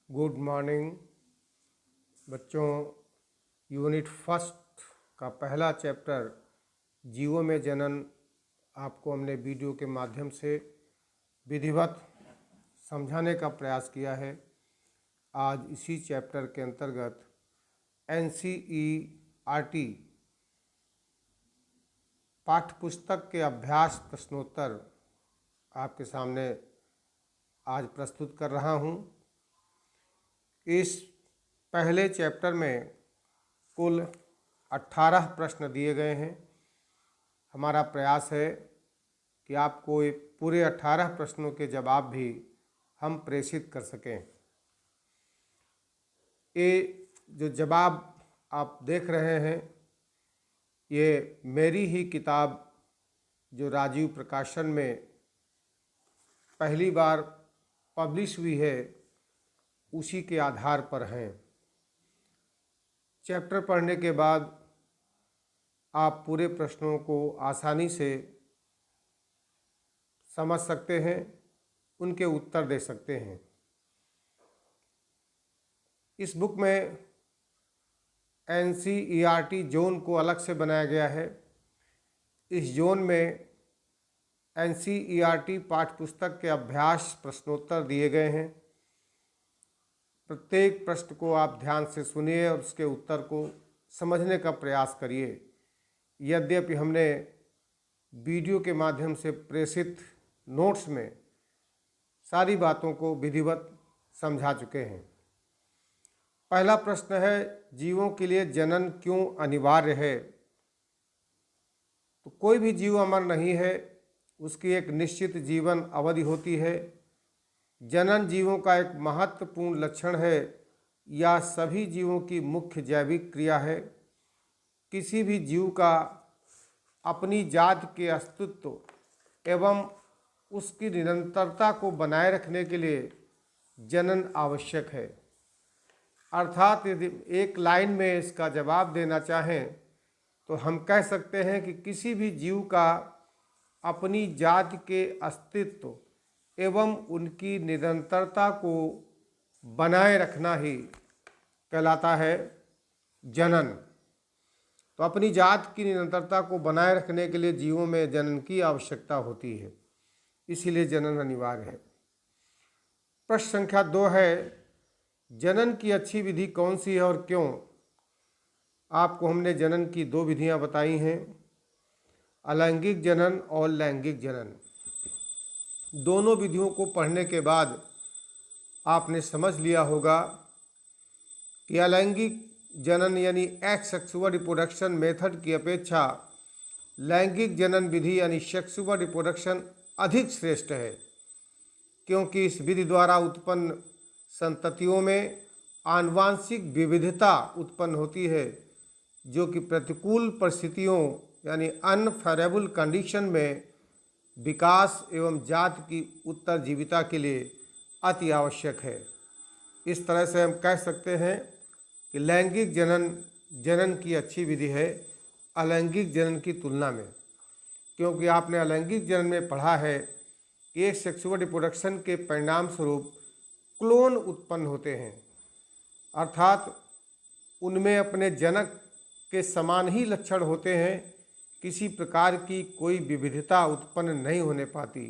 Good morning बच्चों। Unit first का पहला चैप्टर जीवों में जनन आपको हमने वीडियो के माध्यम से विधिवत समझाने का प्रयास किया है। आज इसी चैप्टर के अंतर्गत NCERT पाठ्यपुस्तक के अभ्यास प्रश्नोत्तर आपके सामने आज प्रस्तुत कर रहा हूँ। इस पहले चैप्टर में कुल 18 प्रश्न दिए गए हैं। हमारा प्रयास है कि आपको पूरे 18 प्रश्नों के जवाब भी हम प्रेषित कर सकें। ये जो जवाब आप देख रहे हैं ये मेरी ही किताब जो राजीव प्रकाशन में पहली बार पब्लिश हुई है उसी के आधार पर हैं। चैप्टर पढ़ने के बाद आप पूरे प्रश्नों को आसानी से समझ सकते हैं, उनके उत्तर दे सकते हैं। इस बुक में NCERT जोन को अलग से बनाया गया है। इस जोन में NCERT पाठ्यपुस्तक के अभ्यास प्रश्नोत्तर दिए गए हैं। प्रत्येक प्रश्न को आप ध्यान से सुनिए और उसके उत्तर को समझने का प्रयास करिए। यद्यपि हमने वीडियो के माध्यम से प्रेषित नोट्स में सारी बातों को विधिवत समझा चुके हैं। पहला प्रश्न है, जीवों के लिए जनन क्यों अनिवार्य है? तो कोई भी जीव अमर नहीं है, उसकी एक निश्चित जीवन अवधि होती है। जनन जीवों का एक महत्वपूर्ण लक्षण है या सभी जीवों की मुख्य जैविक क्रिया है। किसी भी जीव का अपनी जात के अस्तित्व एवं उसकी निरंतरता को बनाए रखने के लिए जनन आवश्यक है। अर्थात यदि एक लाइन में इसका जवाब देना चाहें तो हम कह सकते हैं कि किसी भी जीव का अपनी जाति के अस्तित्व एवं उनकी निरंतरता को बनाए रखना ही कहलाता है जनन। तो अपनी जात की निरंतरता को बनाए रखने के लिए जीवों में जनन की आवश्यकता होती है, इसीलिए जनन अनिवार्य है। प्रश्न संख्या 2 है, जनन की अच्छी विधि कौन सी है और क्यों? आपको हमने जनन की 2 विधियां बताई हैं, अलैंगिक जनन और लैंगिक जनन। दोनों विधियों को पढ़ने के बाद आपने समझ लिया होगा कि अलैंगिक जनन यानी एक्स-सेक्सुअल रिप्रोडक्शन मेथड की अपेक्षा लैंगिक जनन विधि यानी सेक्सुअल रिप्रोडक्शन अधिक श्रेष्ठ है, क्योंकि इस विधि द्वारा उत्पन्न संततियों में आनुवांशिक विविधता उत्पन्न होती है जो कि प्रतिकूल परिस्थितियों यानी अनफेवरेबल कंडीशन में विकास एवं जाति की उत्तरजीविता के लिए अति आवश्यक है। इस तरह से हम कह सकते हैं कि लैंगिक जनन की अच्छी विधि है अलैंगिक जनन की तुलना में, क्योंकि आपने अलैंगिक जनन में पढ़ा है कि एक सेक्सुअल रिप्रोडक्शन के परिणाम स्वरूप क्लोन उत्पन्न होते हैं, अर्थात उनमें अपने जनक के समान ही लक्षण होते हैं, किसी प्रकार की कोई विविधता उत्पन्न नहीं होने पाती।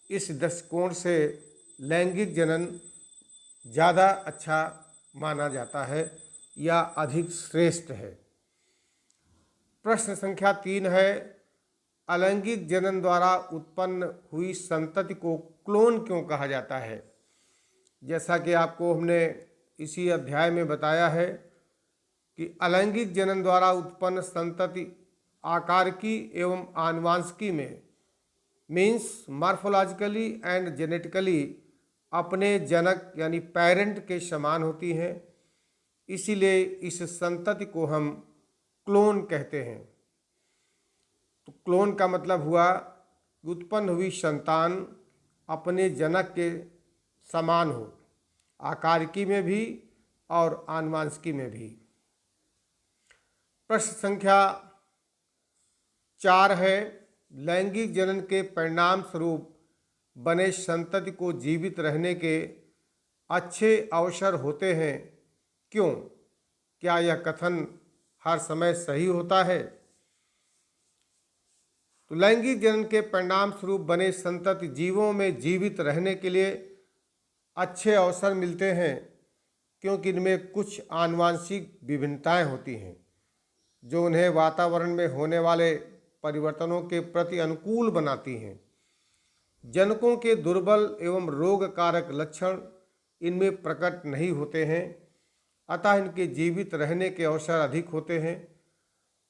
इस दृष्टिकोण से लैंगिक जनन ज़्यादा अच्छा माना जाता है या अधिक श्रेष्ठ है। प्रश्न संख्या 3 है, अलैंगिक जनन द्वारा उत्पन्न हुई संतति को क्लोन क्यों कहा जाता है? जैसा कि आपको हमने इसी अध्याय में बताया है कि अलैंगिक जनन द्वारा उत्पन्न संतति आकारिकी एवं आनुवांशिकी में मीन्स मॉर्फोलॉजिकली एंड जेनेटिकली अपने जनक यानी पेरेंट के समान होती हैं, इसीलिए इस संतति को हम क्लोन कहते हैं। तो क्लोन का मतलब हुआ उत्पन्न हुई संतान अपने जनक के समान हो, आकारिकी में भी और आनुवांशिकी में भी। प्रश्न संख्या 4 है, लैंगिक जनन के परिणाम स्वरूप बने संतति को जीवित रहने के अच्छे अवसर होते हैं। क्यों? क्या यह कथन हर समय सही होता है? तो लैंगिक जनन के परिणाम स्वरूप बने संतति जीवों में जीवित रहने के लिए अच्छे अवसर मिलते हैं, क्योंकि इनमें कुछ आनुवांशिक विभिन्नताएं होती हैं जो उन्हें वातावरण में होने वाले परिवर्तनों के प्रति अनुकूल बनाती हैं। जनकों के दुर्बल एवं रोग कारक लक्षण इनमें प्रकट नहीं होते हैं, अतः इनके जीवित रहने के अवसर अधिक होते हैं।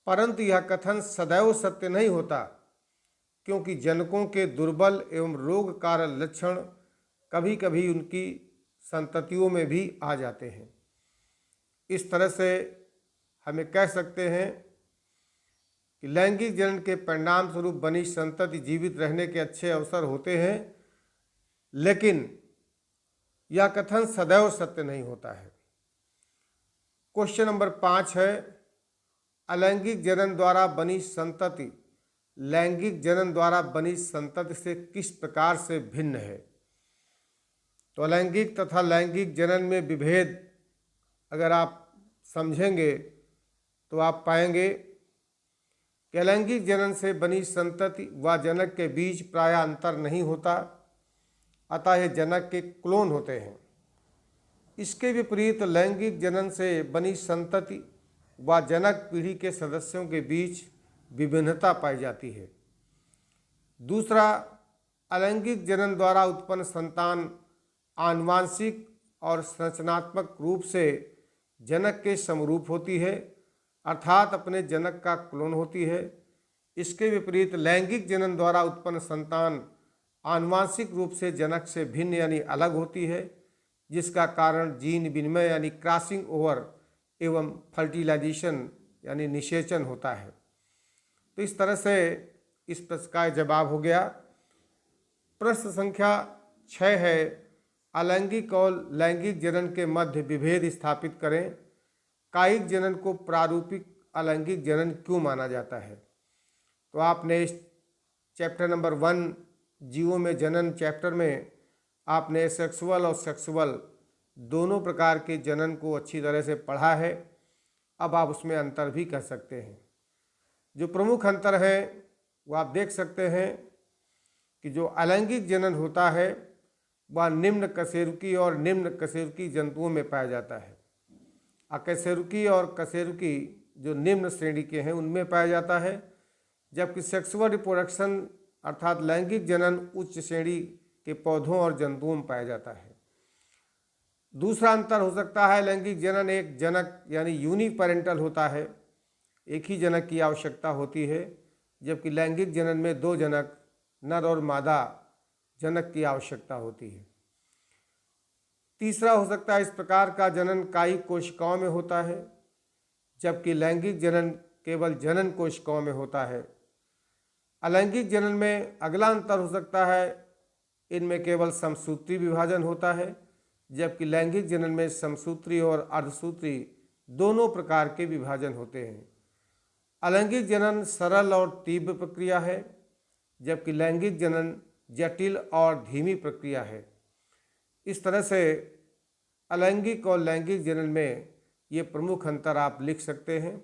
परंतु यह कथन सदैव सत्य नहीं होता, क्योंकि जनकों के दुर्बल एवं रोग कारक लक्षण कभी कभी उनकी संततियों में भी आ जाते हैं। इस तरह से हमें कह सकते हैं कि लैंगिक जनन के परिणाम स्वरूप बनी संतति जीवित रहने के अच्छे अवसर होते हैं, लेकिन यह कथन सदैव सत्य नहीं होता है। क्वेश्चन नंबर 5 है, अलैंगिक जनन द्वारा बनी संतति लैंगिक जनन द्वारा बनी संतति से किस प्रकार से भिन्न है? तो अलैंगिक तथा लैंगिक जनन में विभेद अगर आप समझेंगे तो आप पाएंगे कि अलैंगिक जनन से बनी संतति व जनक के बीच प्रायः अंतर नहीं होता, अतः ये जनक के क्लोन होते हैं। इसके विपरीत लैंगिक जनन से बनी संतति व जनक पीढ़ी के सदस्यों के बीच विभिन्नता पाई जाती है। दूसरा, अलैंगिक जनन द्वारा उत्पन्न संतान आनुवांशिक और संरचनात्मक रूप से जनक के समरूप होती है, अर्थात अपने जनक का क्लोन होती है। इसके विपरीत लैंगिक जनन द्वारा उत्पन्न संतान आनुवांशिक रूप से जनक से भिन्न यानी अलग होती है, जिसका कारण जीन विनिमय यानी क्रॉसिंग ओवर एवं फर्टिलाइजेशन यानी निषेचन होता है। तो इस तरह से इस प्रश्न का जवाब हो गया। प्रश्न संख्या 6 है, अलैंगिक और लैंगिक जनन के मध्य विभेद स्थापित करें। कायिक जनन को प्रारूपिक अलैंगिक जनन क्यों माना जाता है? तो आपने इस चैप्टर नंबर 1 जीवों में जनन चैप्टर में आपने सेक्सुअल और सेक्सुअल दोनों प्रकार के जनन को अच्छी तरह से पढ़ा है। अब आप उसमें अंतर भी कर सकते हैं। जो प्रमुख अंतर है वो आप देख सकते हैं कि जो अलैंगिक जनन होता है वह निम्न कशेरुकी और निम्न कशेरुकी जंतुओं में पाया जाता है। अकशेरुकी और कशेरुकी जो निम्न श्रेणी के हैं उनमें पाया जाता है, जबकि सेक्सुअल रिप्रोडक्शन अर्थात लैंगिक जनन उच्च श्रेणी के पौधों और जंतुओं में पाया जाता है। दूसरा अंतर हो सकता है, लैंगिक जनन एक जनक यानी यूनिपेरेंटल होता है, एक ही जनक की आवश्यकता होती है, जबकि लैंगिक जनन में 2 जनक नर और मादा जनक की आवश्यकता होती है। तीसरा हो सकता है, इस प्रकार का जनन कायिक कोशिकाओं में होता है, जबकि लैंगिक जनन केवल जनन कोशिकाओं में होता है। अलैंगिक जनन में अगला अंतर हो सकता है, इनमें केवल समसूत्री विभाजन होता है, जबकि लैंगिक जनन में समसूत्री और अर्धसूत्री दोनों प्रकार के विभाजन होते हैं। अलैंगिक जनन सरल और तीव्र प्रक्रिया है, जबकि लैंगिक जनन जटिल और धीमी प्रक्रिया है। इस तरह से अलैंगिक और लैंगिक जनन में ये प्रमुख अंतर आप लिख सकते हैं।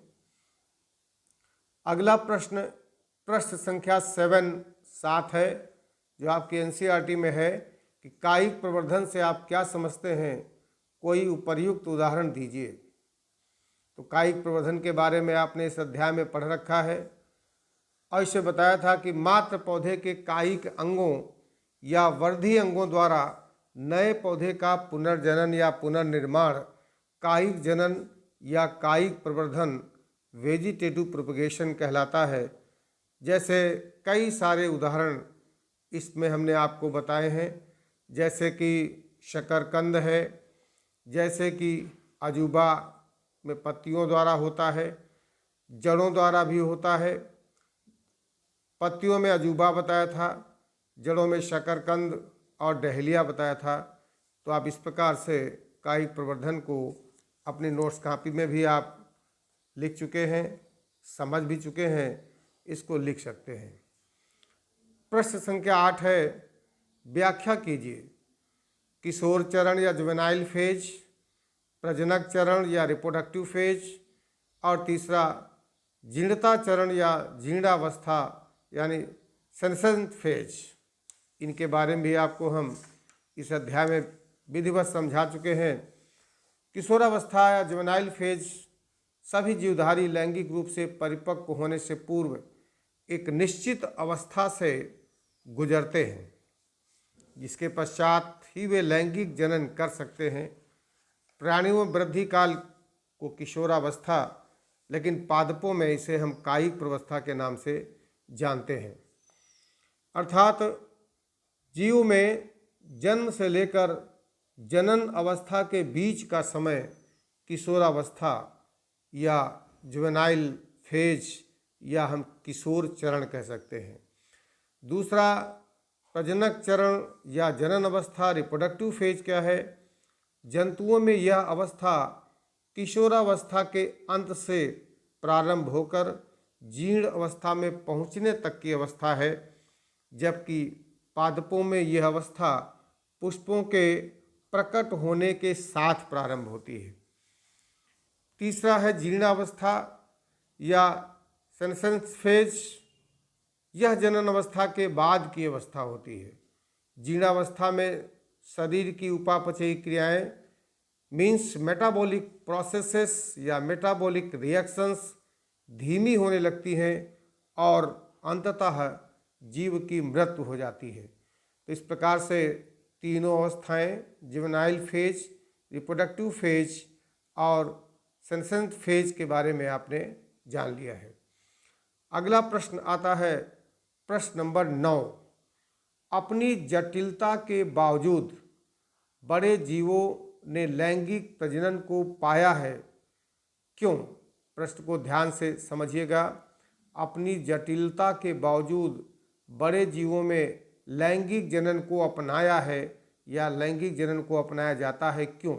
अगला प्रश्न प्रश्न संख्या 7 है, जो आपके एनसीईआरटी में है कि कायिक प्रवर्धन से आप क्या समझते हैं, कोई उपर्युक्त उदाहरण दीजिए। तो कायिक प्रवर्धन के बारे में आपने इस अध्याय में पढ़ रखा है और इसे बताया था कि मात्र पौधे के कायिक अंगों या वर्धी अंगों द्वारा नए पौधे का पुनर्जनन या पुनर्निर्माण कायिक जनन या कायिक प्रवर्धन वेजिटेटिव प्रोपगेशन कहलाता है। जैसे कई सारे उदाहरण इसमें हमने आपको बताए हैं, जैसे कि शकरकंद है, जैसे कि अजूबा में पत्तियों द्वारा होता है, जड़ों द्वारा भी होता है। पत्तियों में अजूबा बताया था, जड़ों में शकरकंद और डहेलिया बताया था। तो आप इस प्रकार से कायिक प्रवर्धन को अपनी नोट्स कॉपी में भी आप लिख चुके हैं, समझ भी चुके हैं, इसको लिख सकते हैं। प्रश्न संख्या 8 है, व्याख्या कीजिए। किशोर चरण या जुवेनाइल फेज, प्रजनक चरण या रिप्रोडक्टिव फेज, और तीसरा जीर्णता चरण या जीर्णावस्था यानी सेनेसेंट फेज। इनके बारे में भी आपको हम इस अध्याय में विधिवत समझा चुके हैं। किशोरावस्था या जुवेनाइल फेज सभी जीवधारी लैंगिक रूप से परिपक्व होने से पूर्व एक निश्चित अवस्था से गुजरते हैं, जिसके पश्चात ही वे लैंगिक जनन कर सकते हैं। प्राणियों में वृद्धि काल को किशोरावस्था, लेकिन पादपों में इसे हम कायिक प्रवस्था के नाम से जानते हैं। अर्थात जीव में जन्म से लेकर जनन अवस्था के बीच का समय किशोरावस्था या जुवेनाइल फेज या हम किशोर चरण कह सकते हैं। दूसरा प्रजनक चरण या जनन अवस्था रिप्रोडक्टिव फेज क्या है? जंतुओं में यह अवस्था किशोरावस्था के अंत से प्रारंभ होकर जीर्ण अवस्था में पहुंचने तक की अवस्था है, जबकि पादपों में यह अवस्था पुष्पों के प्रकट होने के साथ प्रारंभ होती है। तीसरा है जीर्णावस्था या सेनेसेंस फेज। यह जनन अवस्था के बाद की अवस्था होती है। जीर्णावस्था में शरीर की उपापचयी क्रियाएं मीन्स मेटाबॉलिक प्रोसेसेस या मेटाबॉलिक रिएक्शंस धीमी होने लगती हैं और अंततः जीव की मृत्यु हो जाती है। तो इस प्रकार से तीनों अवस्थाएं जुवेनाइल फेज, रिप्रोडक्टिव फेज और सेनेसेंट फेज के बारे में आपने जान लिया है। अगला प्रश्न आता है, प्रश्न नंबर 9। अपनी जटिलता के बावजूद बड़े जीवों ने लैंगिक प्रजनन को पाया है, क्यों? प्रश्न को ध्यान से समझिएगा। अपनी जटिलता के बावजूद बड़े जीवों में लैंगिक जनन को अपनाया है या लैंगिक जनन को अपनाया जाता है, क्यों?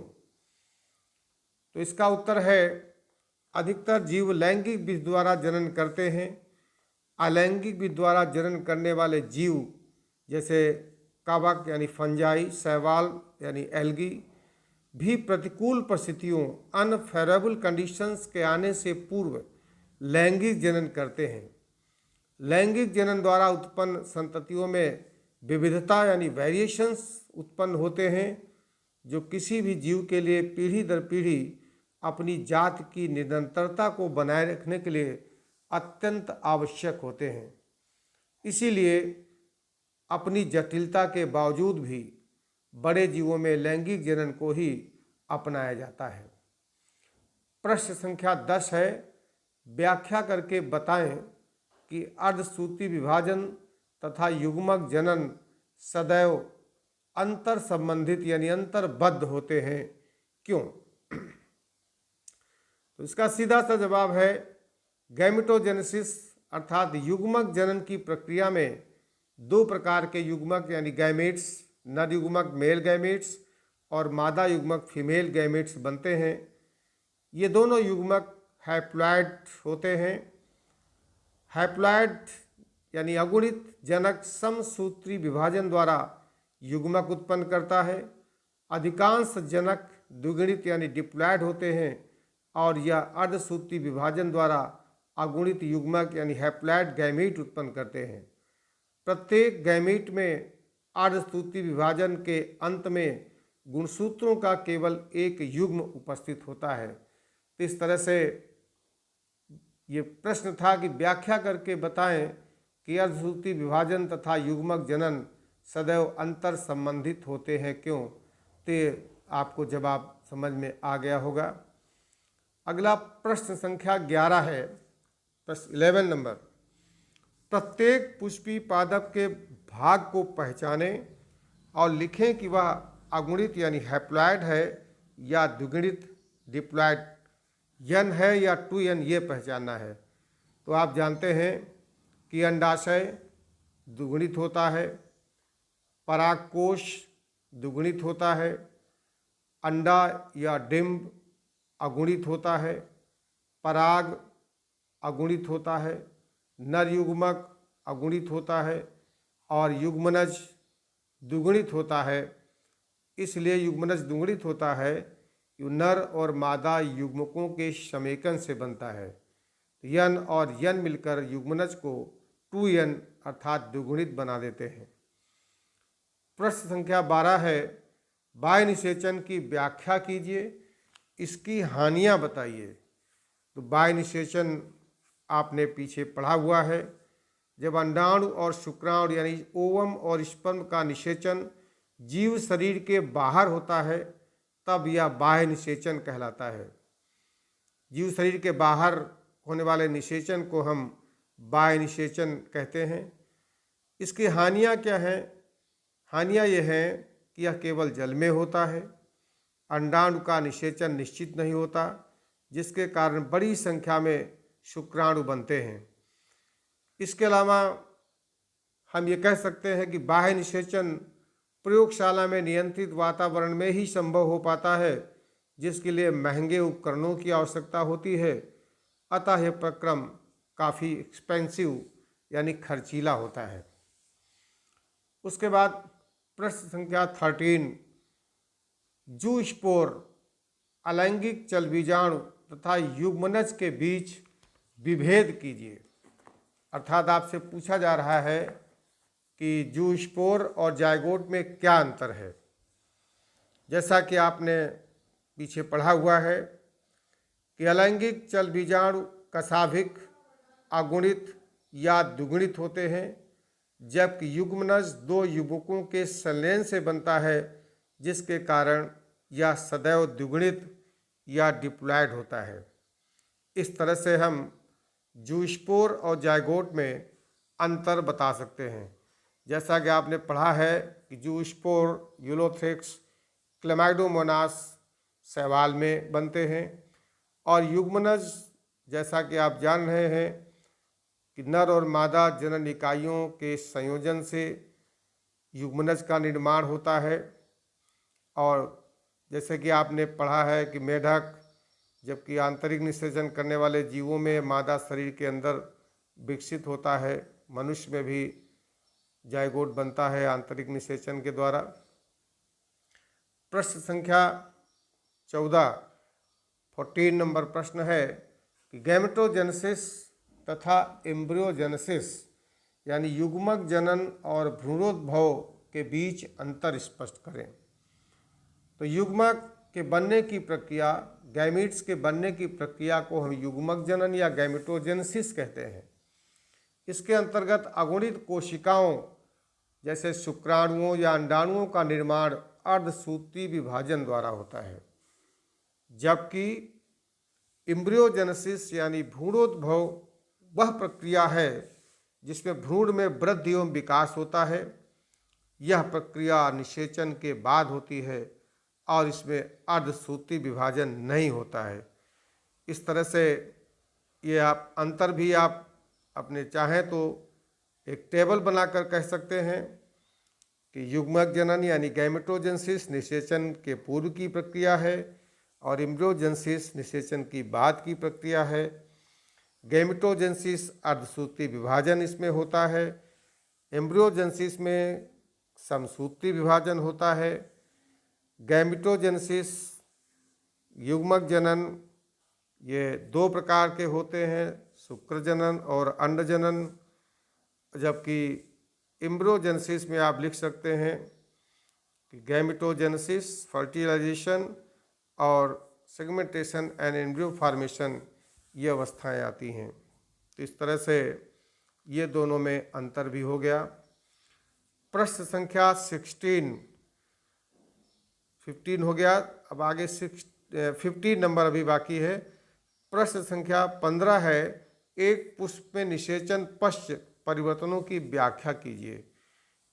तो इसका उत्तर है, अधिकतर जीव लैंगिक विधि द्वारा जनन करते हैं। अलैंगिक विधि द्वारा जनन करने वाले जीव जैसे कवक यानी फंजाई, शैवाल यानी एल्गी भी प्रतिकूल परिस्थितियों अनफेवरेबल कंडीशंस के आने से पूर्व लैंगिक जनन करते हैं। लैंगिक जनन द्वारा उत्पन्न संततियों में विविधता यानी वेरिएशंस उत्पन्न होते हैं, जो किसी भी जीव के लिए पीढ़ी दर पीढ़ी अपनी जात की निरंतरता को बनाए रखने के लिए अत्यंत आवश्यक होते हैं। इसीलिए अपनी जटिलता के बावजूद भी बड़े जीवों में लैंगिक जनन को ही अपनाया जाता है। प्रश्न संख्या 10 है, व्याख्या करके बताएं कि अर्धसूत्री विभाजन तथा युग्मक जनन सदैव अंतर संबंधित यानी अंतरबद्ध होते हैं, क्यों? तो इसका सीधा सा जवाब है, गैमेटोजेनेसिस अर्थात युग्मक जनन की प्रक्रिया में दो प्रकार के युग्मक यानी गैमेट्स, नर युग्मक मेल गैमेट्स और मादा युग्मक फीमेल गैमेट्स बनते हैं। ये दोनों युग्मक हैप्लॉइड होते हैं। हैप्लॉइड यानी अगुणित जनक समसूत्री विभाजन द्वारा युग्मक उत्पन्न करता है। अधिकांश जनक द्विगुणित यानी डिप्लॉइड होते हैं और यह अर्धसूत्री विभाजन द्वारा अगुणित युग्मक यानी हैप्लॉइड गैमीट उत्पन्न करते हैं। प्रत्येक गैमीट में अर्धसूत्री विभाजन के अंत में गुणसूत्रों का केवल एक युग्म उपस्थित होता है। तो इस तरह से ये प्रश्न था कि व्याख्या करके बताएं कि अर्धसूत्री विभाजन तथा युग्मक जनन सदैव अंतर संबंधित होते हैं, क्यों? तो आपको जवाब समझ में आ गया होगा। अगला प्रश्न संख्या 11 है, प्रश्न 11 नंबर। प्रत्येक पुष्पी पादप के भाग को पहचाने और लिखें कि वह अगुणित यानी हैप्लॉइड है या द्विगुणित डिप्लॉइड यन है या 2n, ये पहचानना है। तो आप जानते हैं कि अंडाशय द्विगुणित होता है, परागकोश द्विगुणित होता है, अंडा या डिंब अगुणित होता है, पराग अगुणित होता है, नर युग्मक अगुणित होता है और युग्मनज द्विगुणित होता है। इसलिए युग्मनज द्विगुणित होता है कि नर और मादा युग्मकों के समेकन से बनता है। यन और यन मिलकर युग्मनज को 2n अर्थात द्विगुणित बना देते हैं। प्रश्न संख्या 12 है, बाह्य निषेचन की व्याख्या कीजिए, इसकी हानियां बताइए। तो बाह्य निषेचन आपने पीछे पढ़ा हुआ है। जब अंडाणु और शुक्राणु यानी ओवम और स्पर्म का निषेचन जीव शरीर के बाहर होता है तब यह बाह्य निषेचन कहलाता है। जीव शरीर के बाहर होने वाले निषेचन को हम बाह्य निषेचन कहते हैं। इसकी हानियां क्या हैं? हानियां ये हैं कि यह केवल जल में होता है, अंडाणु का निषेचन निश्चित नहीं होता, जिसके कारण बड़ी संख्या में शुक्राणु बनते हैं। इसके अलावा हम ये कह सकते हैं कि बाह्य निषेचन प्रयोगशाला में नियंत्रित वातावरण में ही संभव हो पाता है, जिसके लिए महंगे उपकरणों की आवश्यकता होती है। अतः यह प्रक्रम काफ़ी एक्सपेंसिव यानी खर्चीला होता है। उसके बाद प्रश्न संख्या 13, जूस्पोर अलैंगिक चलबीजाणु तथा युग्मनज के बीच विभेद कीजिए। अर्थात आपसे पूछा जा रहा है कि जूस्पोर और जायगोट में क्या अंतर है। जैसा कि आपने पीछे पढ़ा हुआ है कि अलैंगिक चलबीजाणु कशाभिक, अगुणित या द्विगुणित होते हैं, जबकि युग्मनज दो युग्मकों के संलयन से बनता है, जिसके कारण यह सदैव द्विगुणित या डिप्लॉयड होता है। इस तरह से हम जूस्पोर और जायगोट में अंतर बता सकते हैं। जैसा कि आपने पढ़ा है कि जूस्पोर यूलोथ्रिक्स क्लेमाइडोमोनास शैवाल में बनते हैं और युग्मनज जैसा कि आप जान रहे हैं कि नर और मादा जनन इकाइयों के संयोजन से युग्मनज का निर्माण होता है। और जैसे कि आपने पढ़ा है कि मेढक जबकि आंतरिक निषेचन करने वाले जीवों में मादा शरीर के अंदर विकसित होता है, मनुष्य में भी जायगोट बनता है आंतरिक निषेचन के द्वारा। प्रश्न संख्या 14 नंबर प्रश्न है कि गैमेटोजेनेसिस तथा एम्ब्रियोजेनेसिस यानी युग्मक जनन और भ्रूणोद्भव के बीच अंतर स्पष्ट करें। तो युग्मक के बनने की प्रक्रिया, गैमीट्स के बनने की प्रक्रिया को हम युग्मक जनन या गैमेटोजेनेसिस कहते हैं। इसके अंतर्गत अगुणित कोशिकाओं जैसे शुक्राणुओं या अंडाणुओं का निर्माण अर्धसूत्री विभाजन द्वारा होता है, जबकि एम्ब्रियोजेनेसिस यानी भ्रूणोद्भव वह प्रक्रिया है जिसमें भ्रूण में वृद्धि एवं विकास होता है। यह प्रक्रिया निषेचन के बाद होती है और इसमें अर्धसूत्री विभाजन नहीं होता है। इस तरह से ये आप अंतर भी आप अपने चाहें तो एक टेबल बनाकर कह सकते हैं कि युग्मक जनन यानी गैमेटोजेनेसिस निषेचन के पूर्व की प्रक्रिया है और एम्ब्रियोजेनेसिस निषेचन की बाद की प्रक्रिया है। गैमेटोजेनेसिस अर्धसूत्री विभाजन इसमें होता है, एम्ब्रियोजेनेसिस में समसूत्री विभाजन होता है। गैमेटोजेनेसिस युग्मक जनन ये दो प्रकार के होते हैं, शुक्र जनन और अंड जनन, जबकि एम्ब्रियोजेनेसिस में आप लिख सकते हैं कि गैमेटोजेनेसिस फर्टिलाइजेशन और सेगमेंटेशन एंड एम्ब्रियो फॉर्मेशन ये अवस्थाएं आती हैं। तो इस तरह से ये दोनों में अंतर भी हो गया। प्रश्न संख्या 15 हो गया, अब आगे 15 नंबर अभी बाकी है। प्रश्न संख्या 15 है, एक पुष्प में निषेचन पश्चात परिवर्तनों की व्याख्या कीजिए।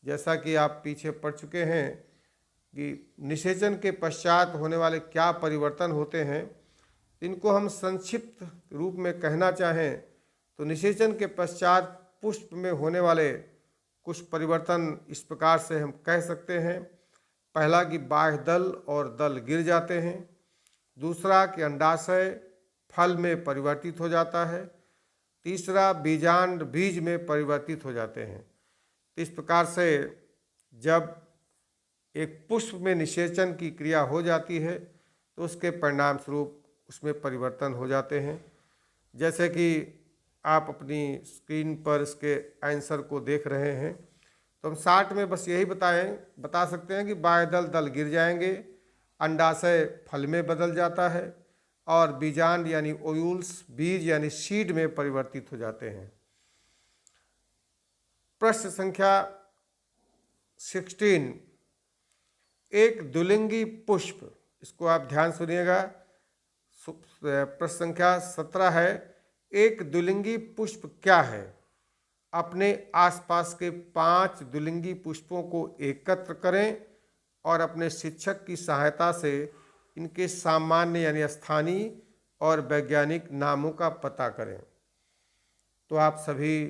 जैसा कि आप पीछे पढ़ चुके हैं कि निषेचन के पश्चात होने वाले क्या परिवर्तन होते हैं, इनको हम संक्षिप्त रूप में कहना चाहें तो निषेचन के पश्चात पुष्प में होने वाले कुछ परिवर्तन इस प्रकार से हम कह सकते हैं। पहला कि बाह्य दल और दल गिर जाते हैं। दूसरा कि अंडाशय फल में परिवर्तित हो जाता है। तीसरा बीजांड बीज में परिवर्तित हो जाते हैं। इस प्रकार से जब एक पुष्प में निषेचन की क्रिया हो जाती है तो उसके परिणाम स्वरूप उसमें परिवर्तन हो जाते हैं। जैसे कि आप अपनी स्क्रीन पर इसके आंसर को देख रहे हैं, तो हम शॉर्ट में बस यही बता सकते हैं कि बाह्यदल दल गिर जाएंगे, अंडाशय फल में बदल जाता है और बीजांड यानी ओयूल्स बीज यानी सीड में परिवर्तित हो जाते हैं। प्रश्न संख्या 16, एक द्विलिंगी पुष्प, इसको आप ध्यान सुनिएगा। प्रश्न संख्या 17 है, एक द्विलिंगी पुष्प क्या है? अपने आसपास के 5 द्विलिंगी पुष्पों को एकत्र करें और अपने शिक्षक की सहायता से इनके सामान्य यानी स्थानीय और वैज्ञानिक नामों का पता करें। तो आप सभी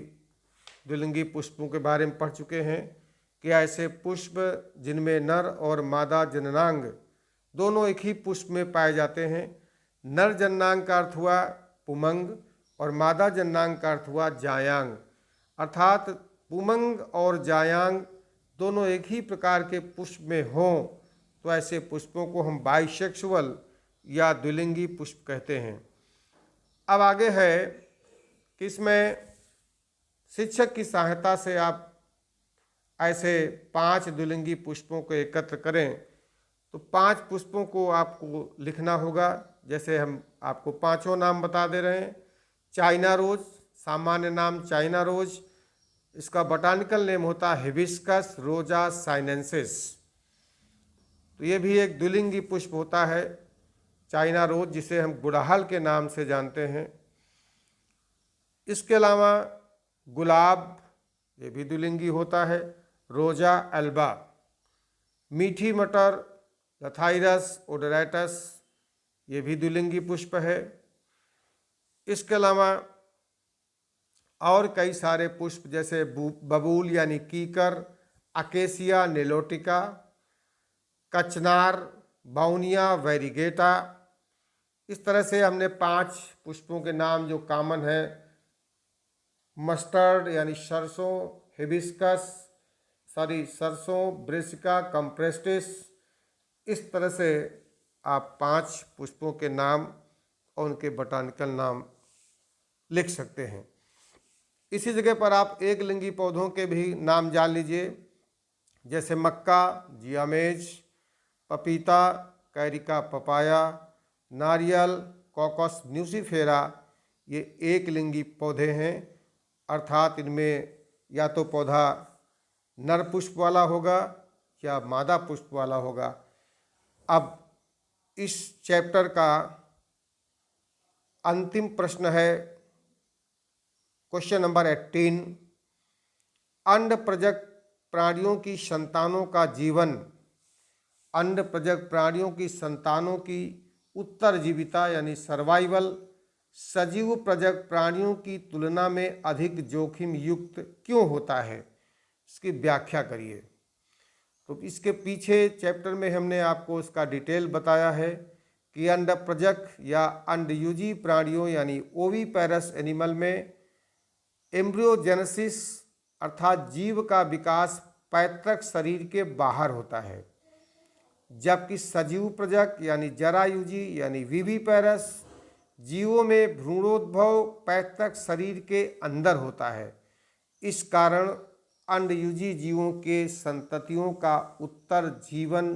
द्विलिंगी पुष्पों के बारे में पढ़ चुके हैं कि ऐसे पुष्प जिनमें नर और मादा जननांग दोनों एक ही पुष्प में पाए जाते हैं। नर जननांग का अर्थ हुआ पुमंग और मादा जननांग का अर्थ हुआ जायांग, अर्थात पुमंग और जायांग दोनों एक ही प्रकार के पुष्प में हों तो ऐसे पुष्पों को हम बाइसेक्सुअल या द्विलिंगी पुष्प कहते हैं। अब आगे है कि इसमें शिक्षक की सहायता से आप ऐसे 5 द्विलिंगी पुष्पों को एकत्र करें तो 5 पुष्पों को आपको लिखना होगा। जैसे हम आपको 5 नाम बता दे रहे हैं। चाइना रोज, सामान्य नाम चाइना रोज, इसका बोटानिकल नेम होता है हिबिस्कस रोजा साइनेंसिस। तो ये भी एक द्विलिंगी पुष्प होता है चाइना रोज, जिसे हम गुड़हल के नाम से जानते हैं। इसके अलावा गुलाब, ये भी द्विलिंगी होता है, रोजा एल्बा। मीठी मटर, लथाइरस ओडोराइटस, ये भी द्विलिंगी पुष्प है। इसके अलावा और कई सारे पुष्प जैसे बबूल यानी कीकर, अकेसिया नेलोटिका, कचनार, बाउनिया वेरिगेटा। इस तरह से हमने 5 पुष्पों के नाम जो कॉमन है, मस्टर्ड यानी सरसों, सरसों, ब्रेसिका, कंप्रेस्टिस, इस तरह से आप 5 पुष्पों के नाम और उनके बोटानिकल नाम लिख सकते हैं। इसी जगह पर आप एक लिंगी पौधों के भी नाम जान लीजिए, जैसे मक्का, जियामेज, पपीता, कैरिका पपाया, नारियल, कॉकस न्यूसीफेरा, ये एक लिंगी पौधे हैं, अर्थात इनमें या तो पौधा नर पुष्प वाला होगा या मादा पुष्प वाला होगा। अब इस चैप्टर का अंतिम प्रश्न है क्वेश्चन नंबर 18, अंड प्रजक प्राणियों की संतानों का जीवन, अंड प्रजक प्राणियों की संतानों की उत्तरजीविता यानी सर्वाइवल सजीव प्रजक प्राणियों की तुलना में अधिक जोखिम युक्त क्यों होता है, इसकी व्याख्या करिए। तो इसके पीछे चैप्टर में हमने आपको इसका डिटेल बताया है कि अंड प्रजक या अंडयुजी प्राणियों यानी ओवीपैरस एनिमल में एम्ब्रियोजेनेसिस अर्थात जीव का विकास पैतृक शरीर के बाहर होता है, जबकि सजीव प्रजक यानी जरायुजी यानी विविपैरस जीवों में भ्रूणोद्भव पैतृक शरीर के अंदर होता है। इस कारण अंडयुजी जीवों के संततियों का उत्तर जीवन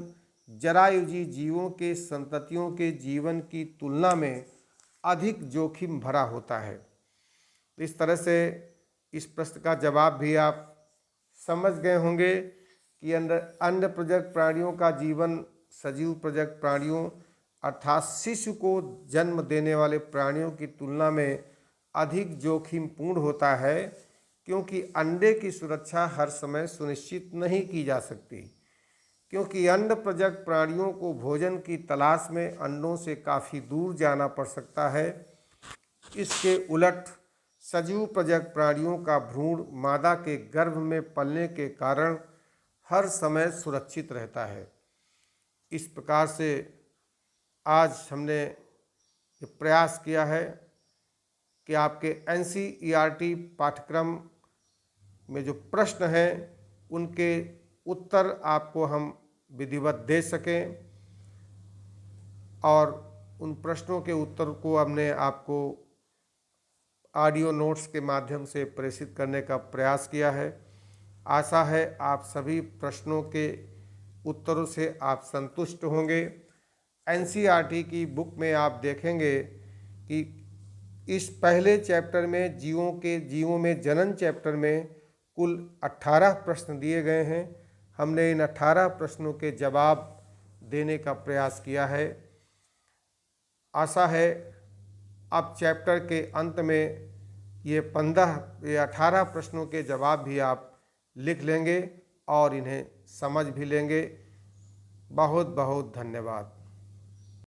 जरायुजी जीवों के संततियों के जीवन की तुलना में अधिक जोखिम भरा होता है। इस तरह से इस प्रश्न का जवाब भी आप समझ गए होंगे कि अंड प्रजक प्राणियों का जीवन सजीव प्रजक प्राणियों अर्थात शिशु को जन्म देने वाले प्राणियों की तुलना में अधिक जोखिमपूर्ण होता है, क्योंकि अंडे की सुरक्षा हर समय सुनिश्चित नहीं की जा सकती, क्योंकि अंड प्रजक प्राणियों को भोजन की तलाश में अंडों से काफ़ी दूर जाना पड़ सकता है। इसके उलट सजीव प्रजक प्राणियों का भ्रूण मादा के गर्भ में पलने के कारण हर समय सुरक्षित रहता है। इस प्रकार से आज हमने ये प्रयास किया है कि आपके NCERT पाठ्यक्रम में जो प्रश्न हैं उनके उत्तर आपको हम विधिवत दे सकें और उन प्रश्नों के उत्तर को हमने आपको ऑडियो नोट्स के माध्यम से प्रेषित करने का प्रयास किया है। आशा है आप सभी प्रश्नों के उत्तरों से आप संतुष्ट होंगे। एनसीईआरटी की बुक में आप देखेंगे कि इस पहले चैप्टर में जीवों में जनन चैप्टर में कुल 18 प्रश्न दिए गए हैं। हमने इन 18 प्रश्नों के जवाब देने का प्रयास किया है। आशा है अब चैप्टर के अंत में ये 18 प्रश्नों के जवाब भी आप लिख लेंगे और इन्हें समझ भी लेंगे। बहुत बहुत धन्यवाद।